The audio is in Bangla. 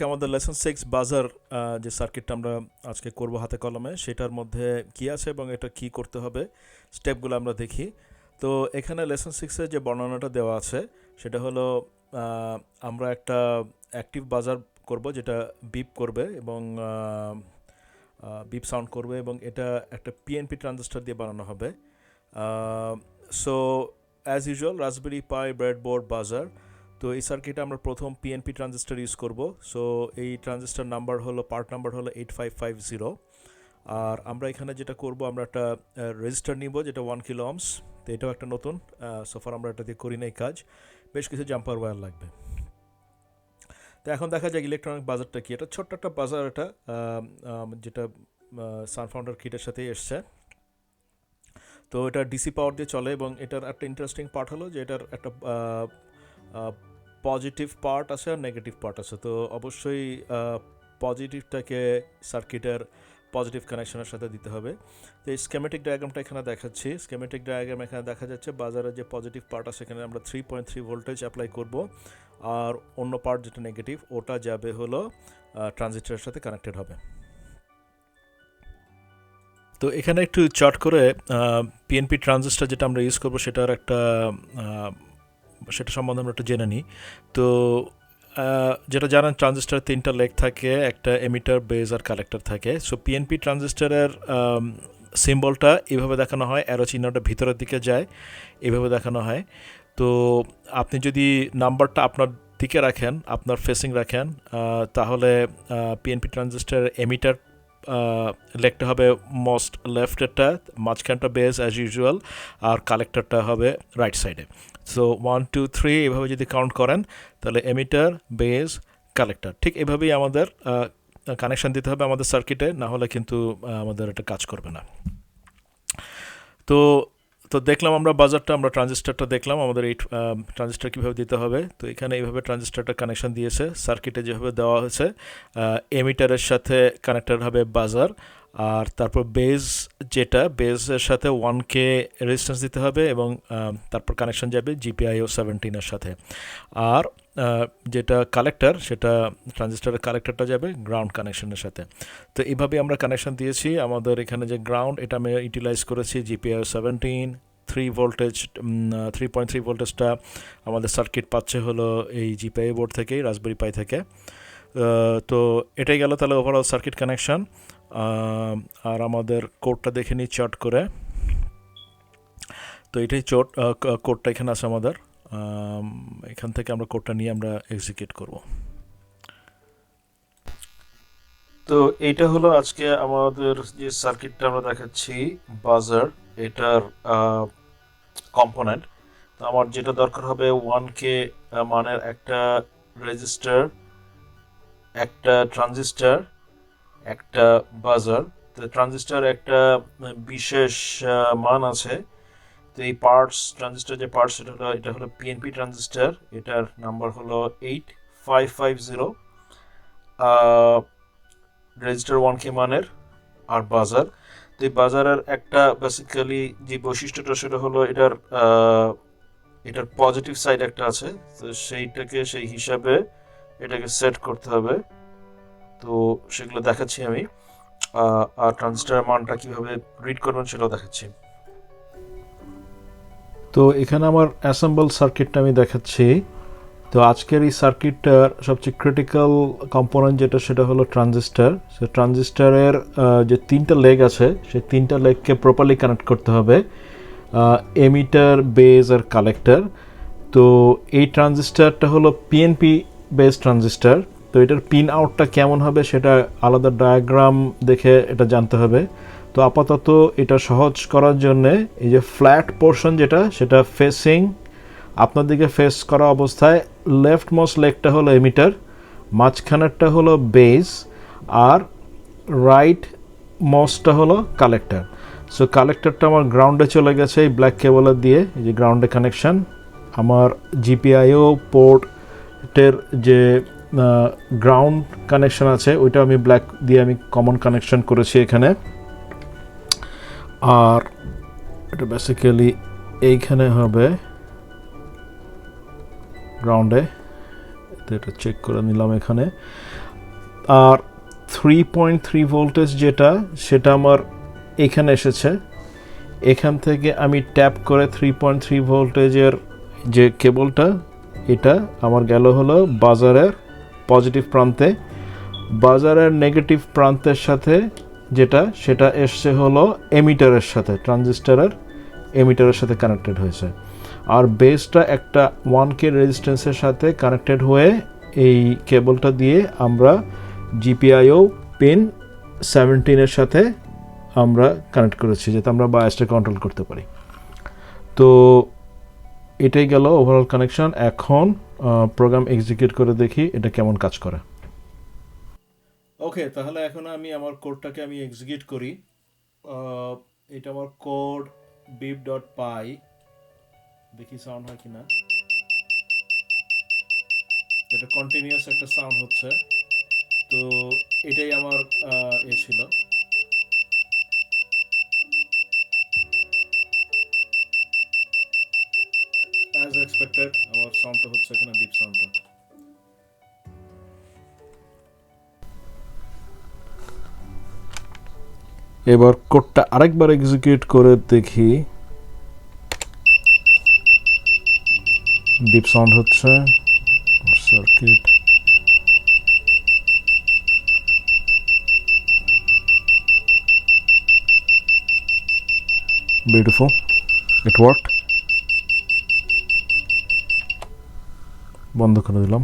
আমাদের লেসন 6 বাজার যে সার্কিটটা আমরা আজকে করব হাতে কলমে সেটার মধ্যে কি আছে এবং এটা কি করতে হবে স্টেপগুলো আমরা দেখি। তো এখানে লেসন 6 এর যে বর্ণনাটা দেওয়া আছে সেটা হলো আমরা একটা অ্যাক্টিভ বাজার করব যেটা বিপ করবে এবং বিপ সাউন্ড করবে এবং এটা একটা পিএনপি ট্রানজিস্টর দিয়ে বানানো হবে। সো অ্যাজ ইউজুয়াল রাসবেরি পাই ব্রেডবোর্ড বাজার। তো এই সার্কিটে আমরা প্রথম পিএনপি ট্রানজিস্টর ইউজ করব। সো এই ট্রানজিস্টর নাম্বার হলো পার্ট নাম্বার হলো 8550। আর আমরা এখানে যেটা করব আমরা একটা রেজিস্টার নিব যেটা 1 কিলো ohms। তো এটাও একটা নতুন, সোফার আমরা এটা দিয়ে করি নাই কাজ, বেশ কিছু জাম্পার ওয়্যার লাগবে। তো এখন দেখা যায় ইলেকট্রনিক বাজারটা কি। এটা ছোট্ট একটা বাজার, এটা যেটা সানফাউন্ডার কিটের সাথেই এসছে। তো এটা ডিসি পাওয়ার দিয়ে চলে এবং এটার একটা ইন্টারেস্টিং পার্ট হলো যে এটার একটা পজিটিভ পার্ট আছে আর নেগেটিভ পার্ট আছে। তো অবশ্যই পজিটিভটাকে সার্কিটের পজিটিভ কানেকশনের সাথে দিতে হবে। তো এই স্কেমেটিক ডায়াগ্রামটা এখানে দেখাচ্ছি। স্কেমেটিক ডায়াগ্রাম এখানে দেখা যাচ্ছে বাজারে যে পজিটিভ পার্ট আছে সেখানে আমরা 3.3 ভোল্টেজ অ্যাপ্লাই করব, আর অন্য পার্ট যেটা নেগেটিভ ওটা যাবে হলো ট্রানজিস্টরের সাথে কানেক্টেড হবে। তো এখানে একটু চার্ট করে পিএনপি ট্রানজিস্টর যেটা আমরা ইউজ করবো সেটা সম্বন্ধে আমরা একটু জেনে নিই। তো যেটা জানেন ট্রানজিস্টার 3টা লেগ থাকে, একটা এমিটার, বেজ আর কালেক্টর থাকে। সো পিএনপি ট্রানজিস্টারের সিম্বলটা এইভাবে দেখানো হয়, অ্যারো চিহ্নটা ভিতরের দিকে যায়, এইভাবে দেখানো হয়। তো আপনি যদি নাম্বারটা আপনার দিকে রাখেন, আপনার ফেসিং রাখেন, তাহলে পিএনপি ট্রানজিস্টার এমিটার লেগটা হবে মোস্ট লেফটেরটা, মাঝখানটা বেজ অ্যাজ ইউজুয়াল, আর কালেক্টরটা হবে রাইট সাইডে। সো 1 2 3 এভাবে যদি কাউন্ট করেন তাহলে এমিটার, বেজ, কালেক্টর, ঠিক এভাবেই আমাদের কানেকশান দিতে হবে আমাদের সার্কিটে, না হলে কিন্তু আমাদের এটা কাজ করবে না। তো দেখলাম আমরা বাজারটা, আমরা ট্রানজিস্টারটা দেখলাম আমাদের এই ট্রানজিস্টার কীভাবে দিতে হবে। তো এখানে এইভাবে ট্রানজিস্টারটা কানেকশান দিয়েছে, সার্কিটে যেভাবে দেওয়া হয়েছে এমিটারের সাথে কানেক্টেড হবে বাজার, আর তারপর বেজের সাথে 1K রেজিস্ট্যান্স দিতে হবে এবং তারপর কানেকশন যাবে GPIO 17 এর সাথে। আর যেটা কালেক্টর, সেটা ট্রানজিস্টারের কালেক্টরটা যাবে গ্রাউন্ড কানেকশনের সাথে। তো এইভাবে আমরা কানেকশন দিয়েছি। আমাদের এখানে যে গ্রাউন্ড, এটা আমি ইউটিলাইজ করেছি GPIO 17 3.3 ভোল্টেজটা আমাদের সার্কিট পাচ্ছে হলো এই GPIO বোর্ড থেকেই, রাসবেরি পাই থেকে। তো এটাই গেল তাহলে ওভারঅল সার্কিট কানেকশন। আর আমাদের কোডটা দেখে নিই চার্ট করে। তো এটাই কোডটা এখানে আছে আমাদের। এখান থেকে আমরা কোডটা নিয়ে আমরা এক্সিকিউট করব। তো এইটা হলো আজকে আমাদের যে সার্কিটটা আমরা দেখাচ্ছি বাজার, এটার কম্পোনেন্ট। তো আমার যেটা দরকার হবে 1K মানের একটা রেজিস্টার, একটা ট্রানজিস্টার, একটা বাজার। তো ট্রানজিস্টার একটা বিশেষ মান আছে। তো এই পার্টস, ট্রানজিস্টার যে পার্টস, এটা হলো পিএনপি ট্রানজিস্টার, এটার নাম্বার হলো 8550, রেজিস্টার 1K মানের, আর বাজার। তো এই বাজারের একটা বেসিক্যালি যে বৈশিষ্ট্যটা সেটা হলো এটার পজিটিভ সাইড একটা আছে, তো সেইটাকে সেই হিসাবে এটাকে সেট করতে হবে। তো সেগুলো দেখাচ্ছি আমি, আর ট্রানজিস্টারের মানটা কিভাবে রিড করবেন সেটাও দেখাচ্ছি। তো এখানে আমার অ্যাসেম্বল সার্কিটটা আমি দেখাচ্ছি। তো আজকের এই সার্কিটটার সবচেয়ে ক্রিটিক্যাল কম্পোনেন্ট যেটা, সেটা হলো ট্রানজিস্টার। সে ট্রানজিস্টারের যে 3টা লেগ আছে, সেই 3টা লেগকে প্রপারলি কানেক্ট করতে হবে, এমিটার, বেজ আর কালেক্টর। তো এই ট্রানজিস্টারটা হলো পিএনপি বেস ট্রানজিস্টার। তো এটার পিন আউটটা কেমন হবে সেটা আলাদা ডায়াগ্রাম দেখে এটা জানতে হবে। তো আপাতত এটা সহজ করার জন্যে এই যে ফ্ল্যাট পোর্শন যেটা, সেটা ফেসিং আপনার দিকে ফেস করা অবস্থায় লেফট মোস্ট লেগটা হলো এমিটার, মাঝখানেরটা হলো বেস, আর রাইট মোস্টটা হলো কালেক্টর। সো কালেক্টরটা আমার গ্রাউন্ডে চলে গেছে এই ব্ল্যাক কেবলের দিয়ে, এই যে গ্রাউন্ডে কানেকশান। আমার GPIO পোর্টের যে গ্রাউন্ড কানেকশান আছে ওইটা আমি ব্ল্যাক দিয়ে আমি কমন কানেকশান করেছি এখানে। আর এটা বেসিক্যালি এইখানে হবে গ্রাউন্ডে, তো এটা চেক করে নিলাম এখানে। আর 3.3 ভোল্টেজ যেটা সেটা আমার এখানে এসেছে। এখান থেকে আমি ট্যাপ করে 3.3 ভোল্টেজের যে কেবলটা এটা আমার গেল হলো বাজারের পজিটিভ প্রান্তে। বাজারের নেগেটিভ প্রান্তের সাথে যেটা সেটা এসছে হলো এমিটারের সাথে, ট্রানজিস্টরের এমিটারের সাথে কানেক্টেড হয়েছে। আর বেসটা একটা 1K রেজিস্ট্যান্সের সাথে কানেক্টেড হয়ে এই কেবলটা দিয়ে আমরা GPIO পিন 17 সাথে আমরা কানেক্ট করেছি যাতে আমরা বায়াসটা কন্ট্রোল করতে পারি। তো এটাই গেল ওভারঅল কানেকশন। এখন প্রোগ্রাম এক্সিকিউট করে দেখি এটা কেমন কাজ করে। ওকে, তাহলে এখন আমি আমার কোডটাকে আমি এক্সিকিউট করি। এটা আমার কোড beep.py, দেখি সাউন্ড হয় কিনা। এটা কন্টিনিউয়াস একটা সাউন্ড হচ্ছে। তো এটাই আমার ছিল। অ্যাজ এক্সপেক্টেড আমার সাউন্ডটা হচ্ছে এখানে, ডিপ সাউন্ডটা। এবার কোডটা আরেকবার এক্সিকিউট করে দেখি, ডিপ সাউন্ড হচ্ছে। সার্কিট বিউটিফুল, ইট ওয়ার্কড। বন্ধ করে দিলাম।